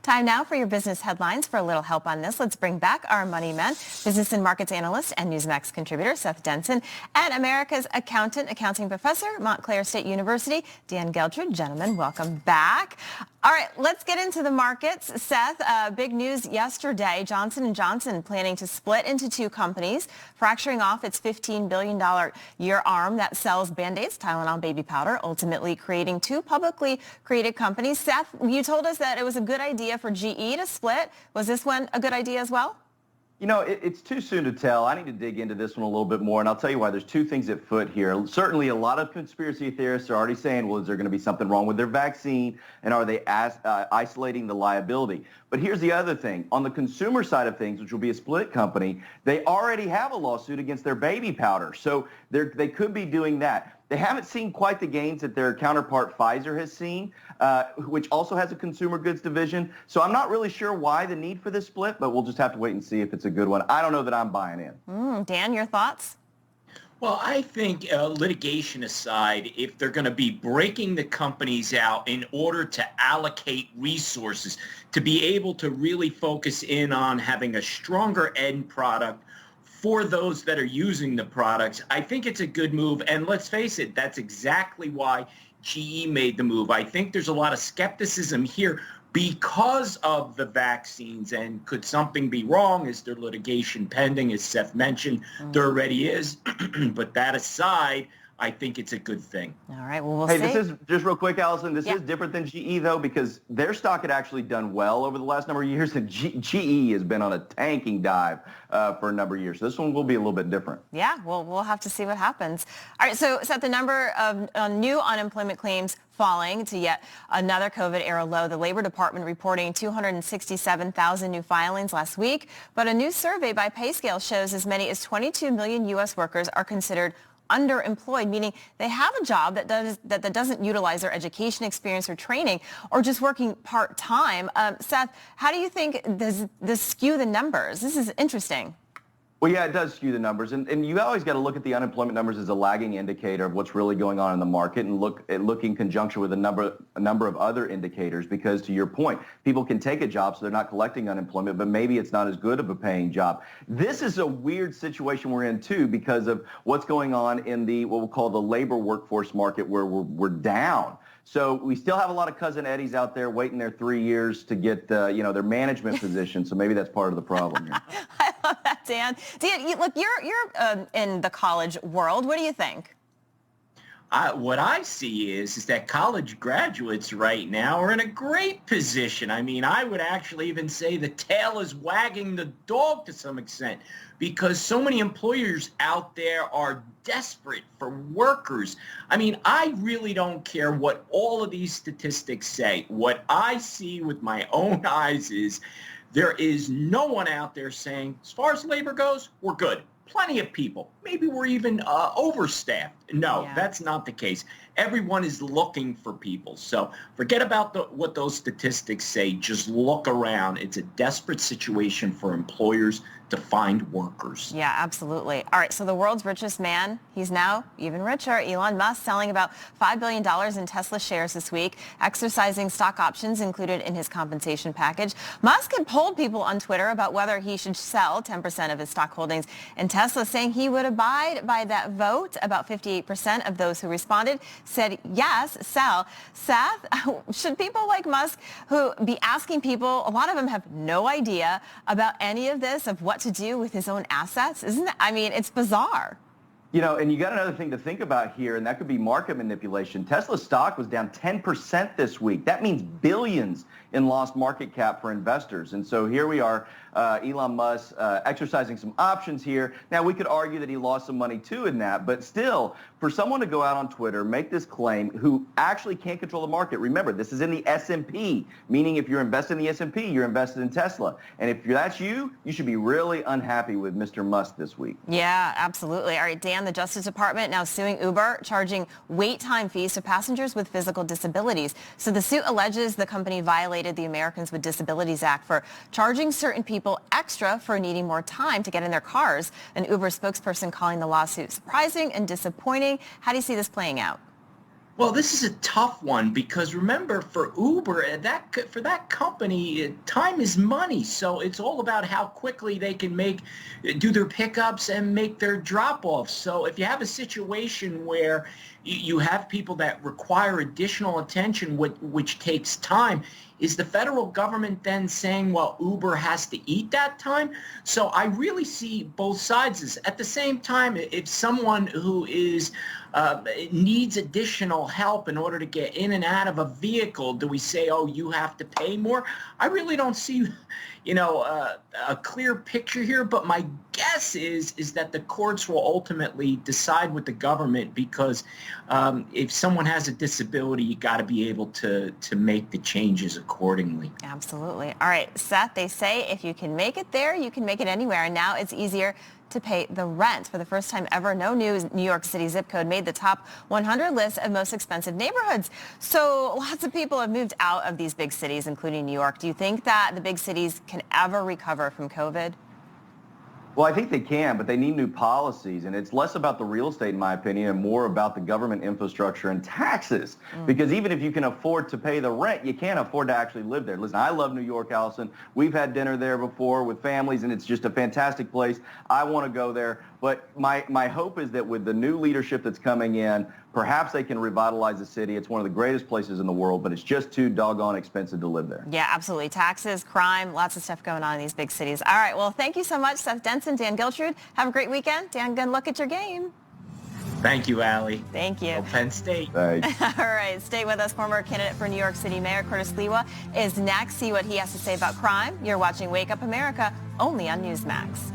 Time now for your business headlines. For a little help on this, let's bring back our money men, business and markets analyst and Newsmax contributor Seth Denson, and America's accounting professor, Montclair State University, Dan Geldred. Gentlemen, welcome back. All right, let's get into the markets. Seth, big news yesterday. Johnson & Johnson planning to split into two companies, fracturing off its $15 billion year arm that sells Band-Aids, Tylenol baby powder, ultimately creating two publicly created companies. Seth, you told us that it was a good idea for GE to split. Was this one a good idea as well? You know, it's too soon to tell. I need to dig into this one a little bit more, and I'll tell you why. There's two things at foot here. Certainly, a lot of conspiracy theorists are already saying, well, is there going to be something wrong with their vaccine, and are they isolating the liability? But here's the other thing. On the consumer side of things, which will be a split company, they already have a lawsuit against their baby powder, so they could be doing that. They haven't seen quite the gains that their counterpart Pfizer has seen, which also has a consumer goods division. So I'm not really sure why the need for this split, but we'll just have to wait and see if it's a good one. I don't know that I'm buying in. Dan, your thoughts? Well, I think litigation aside, if they're going to be breaking the companies out in order to allocate resources to be able to really focus in on having a stronger end product for those that are using the products, I think it's a good move. And let's face it, that's exactly why GE made the move. I think there's a lot of skepticism here because of the vaccines. And could something be wrong? Is there litigation pending? As Seth mentioned, there already is. But that aside, I think it's a good thing. All right, well, we'll see. This is, just real quick, Allison, this is different than GE, though, because their stock had actually done well over the last number of years, and GE has been on a tanking dive for a number of years. So this one will be a little bit different. Yeah, well, we'll have to see what happens. All right, so Seth, the number of new unemployment claims falling to yet another COVID-era low. The Labor Department reporting 267,000 new filings last week, but a new survey by PayScale shows as many as 22 million U.S. workers are considered underemployed, meaning they have a job that doesn't utilize their education experience or training, or just working part-time. Seth, how do you think does this skew the numbers? This is interesting. Well, yeah, it does skew the numbers, and you always got to look at the unemployment numbers as a lagging indicator of what's really going on in the market, and look in conjunction with a number of other indicators. Because to your point, people can take a job, so they're not collecting unemployment, but maybe it's not as good of a paying job. This is a weird situation we're in too, because of what's going on in the what we'll call the labor workforce market, where we're down. So we still have a lot of cousin Eddies out there waiting their 3 years to get their management position. So maybe that's part of the problem here. I love that, Dan. Dan, look, you're in the college world. What do you think? What I see is that college graduates right now are in a great position. I mean, I would actually even say the tail is wagging the dog to some extent, because so many employers out there are desperate for workers. I mean, I really don't care what all of these statistics say. What I see with my own eyes is there is no one out there saying, as far as labor goes, we're good. Plenty of people. Maybe we're even overstaffed. No, that's not the case. Everyone is looking for people. So forget about what those statistics say. Just look around. It's a desperate situation for employers to find workers. Yeah, absolutely. All right, so the world's richest man, he's now even richer. Elon Musk selling about $5 billion in Tesla shares this week, exercising stock options included in his compensation package. Musk had polled people on Twitter about whether he should sell 10% of his stock holdings in Tesla, saying he would abide by that vote. About 58% of those who responded said yes, sell. Seth, should people like Musk, who be asking people, a lot of them have no idea about any of this, of what to do with his own assets? Isn't that, I mean, it's bizarre. You know, and you got another thing to think about here, and that could be market manipulation. Tesla stock was down 10% this week. That means billions in lost market cap for investors. And so here we are, Elon Musk exercising some options here. Now, we could argue that he lost some money too in that, but still, for someone to go out on Twitter, make this claim, who actually can't control the market. Remember, this is in the S&P, meaning if you're invested in the S&P, you're invested in Tesla. And if that's you should be really unhappy with Mr. Musk this week. Yeah, absolutely. All right, Dan, the Justice Department now suing Uber, charging wait time fees to passengers with physical disabilities. So the suit alleges the company violated the Americans with Disabilities Act for charging certain people extra for needing more time to get in their cars. An Uber spokesperson calling the lawsuit surprising and disappointing. How do you see this playing out? Well, this is a tough one because remember, for Uber, for that company, time is money. So it's all about how quickly they can do their pickups and make their drop-offs. So if you have a situation where you have people that require additional attention, which takes time, is the federal government then saying, well, Uber has to eat that time? So I really see both sides. At the same time, if someone who needs additional help in order to get in and out of a vehicle, do we say, oh, you have to pay more? I really don't see, a clear picture here. But my guess is that the courts will ultimately decide with the government because if someone has a disability, you got to be able to make the changes accordingly. Absolutely. All right, Seth, they say if you can make it there, you can make it anywhere. And now it's easier to pay the rent. For the first time ever, no New York City zip code made the top 100 list of most expensive neighborhoods. So lots of people have moved out of these big cities, including New York. Do you think that the big cities can ever recover from COVID? Well, I think they can, but they need new policies. And it's less about the real estate, in my opinion, and more about the government infrastructure and taxes. Because even if you can afford to pay the rent, you can't afford to actually live there. Listen, I love New York, Allison. We've had dinner there before with families, and it's just a fantastic place. I want to go there. But my hope is that with the new leadership that's coming in, perhaps they can revitalize the city. It's one of the greatest places in the world, but it's just too doggone expensive to live there. Yeah, absolutely. Taxes, crime, lots of stuff going on in these big cities. All right, well, thank you so much, Seth Denson, Dan Giltrude. Have a great weekend. Dan, good luck at your game. Thank you, Allie. Thank you. Go Penn State. Thanks. All right, stay with us. Former candidate for New York City Mayor Curtis Lewa is next. See what he has to say about crime. You're watching Wake Up America, only on Newsmax.